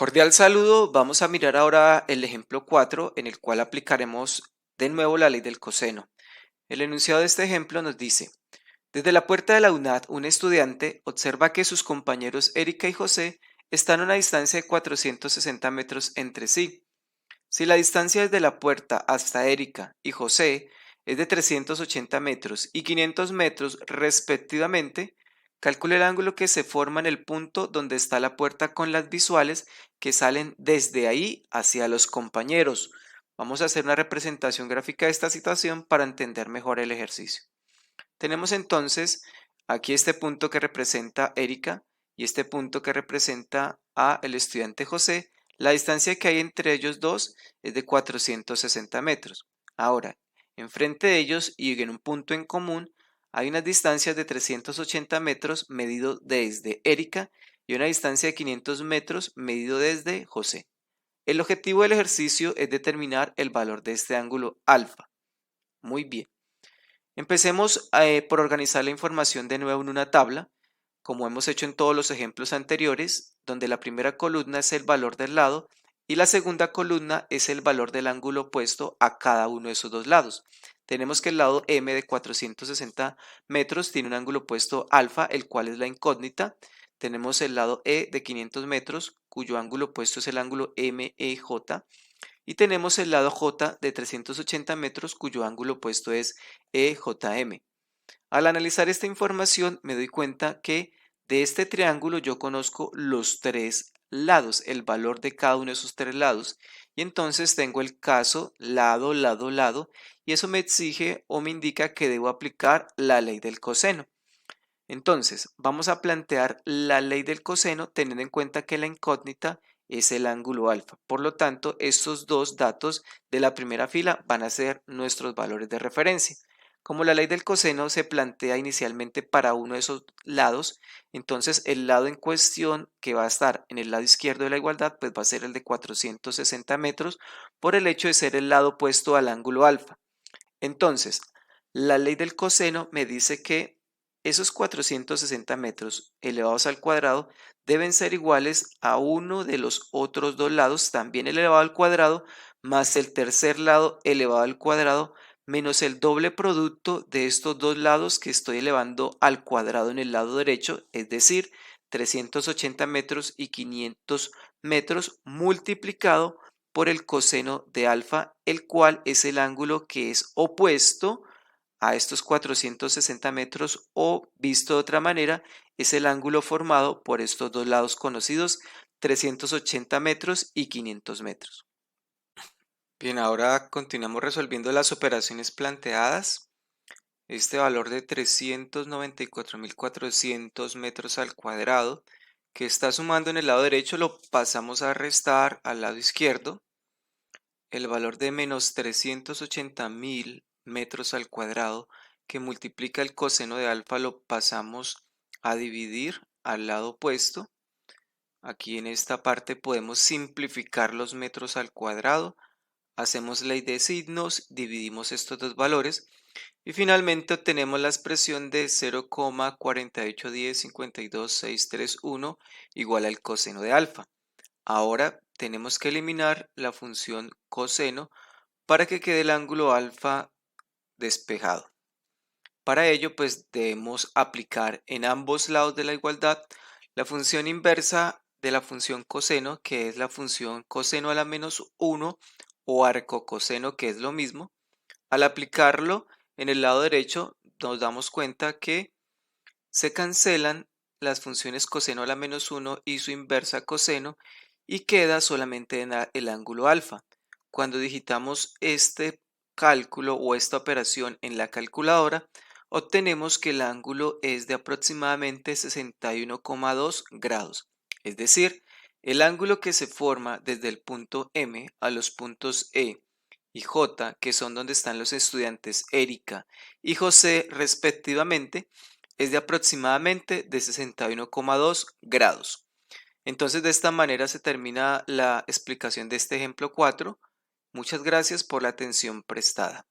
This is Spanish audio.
Cordial saludo, vamos a mirar ahora el ejemplo 4 en el cual aplicaremos de nuevo la ley del coseno. El enunciado de este ejemplo nos dice: desde la puerta de la UNAD, un estudiante observa que sus compañeros Erika y José están a una distancia de 460 metros entre sí. Si la distancia desde la puerta hasta Erika y José es de 380 metros y 500 metros respectivamente, calcule el ángulo que se forma en el punto donde está la puerta con las visuales que salen desde ahí hacia los compañeros. Vamos a hacer una representación gráfica de esta situación para entender mejor el ejercicio. Tenemos entonces aquí este punto que representa Erika y este punto que representa a el estudiante José. La distancia que hay entre ellos dos es de 460 metros. Ahora, enfrente de ellos y en un punto en común hay unas distancias de 380 metros medido desde Erika y una distancia de 500 metros medido desde José. El objetivo del ejercicio es determinar el valor de este ángulo alfa. Muy bien. Empecemos por organizar la información de nuevo en una tabla, como hemos hecho en todos los ejemplos anteriores, donde la primera columna es el valor del lado y la segunda columna es el valor del ángulo opuesto a cada uno de esos dos lados. Tenemos que el lado M de 460 metros tiene un ángulo opuesto alfa, el cual es la incógnita. Tenemos el lado E de 500 metros, cuyo ángulo opuesto es el ángulo MEJ. Y tenemos el lado J de 380 metros, cuyo ángulo opuesto es EJM. Al analizar esta información me doy cuenta que de este triángulo yo conozco los tres lados, el valor de cada uno de esos tres lados. Y entonces tengo el caso lado, lado, lado, y eso me exige o me indica que debo aplicar la ley del coseno. Entonces, vamos a plantear la ley del coseno teniendo en cuenta que la incógnita es el ángulo alfa. Por lo tanto, estos dos datos de la primera fila van a ser nuestros valores de referencia. Como la ley del coseno se plantea inicialmente para uno de esos lados, entonces el lado en cuestión que va a estar en el lado izquierdo de la igualdad, pues va a ser el de 460 metros por el hecho de ser el lado opuesto al ángulo alfa. Entonces, la ley del coseno me dice que esos 460 metros elevados al cuadrado deben ser iguales a uno de los otros dos lados, también elevado al cuadrado, más el tercer lado elevado al cuadrado, menos el doble producto de estos dos lados que estoy elevando al cuadrado en el lado derecho, es decir, 380 metros y 500 metros multiplicado por el coseno de alfa, el cual es el ángulo que es opuesto a estos 460 metros o, visto de otra manera, es el ángulo formado por estos dos lados conocidos, 380 metros y 500 metros. Bien, ahora continuamos resolviendo las operaciones planteadas. Este valor de 394.400 metros al cuadrado que está sumando en el lado derecho lo pasamos a restar al lado izquierdo. El valor de menos 380.000 metros al cuadrado que multiplica el coseno de alfa lo pasamos a dividir al lado opuesto. Aquí en esta parte podemos simplificar los metros al cuadrado. Hacemos ley de signos, dividimos estos dos valores y finalmente obtenemos la expresión de 0,481052631 igual al coseno de alfa. Ahora tenemos que eliminar la función coseno para que quede el ángulo alfa despejado. Para ello, pues debemos aplicar en ambos lados de la igualdad la función inversa de la función coseno, que es la función coseno a la menos 1 o arcocoseno, que es lo mismo. Al aplicarlo en el lado derecho, nos damos cuenta que se cancelan las funciones coseno a la menos 1 y su inversa coseno y queda solamente el ángulo alfa. Cuando digitamos este cálculo o esta operación en la calculadora, obtenemos que el ángulo es de aproximadamente 61,2 grados. Es decir, el ángulo que se forma desde el punto M a los puntos E y J, que son donde están los estudiantes Erika y José respectivamente, es de aproximadamente de 61,2 grados. Entonces, de esta manera se termina la explicación de este ejemplo 4. Muchas gracias por la atención prestada.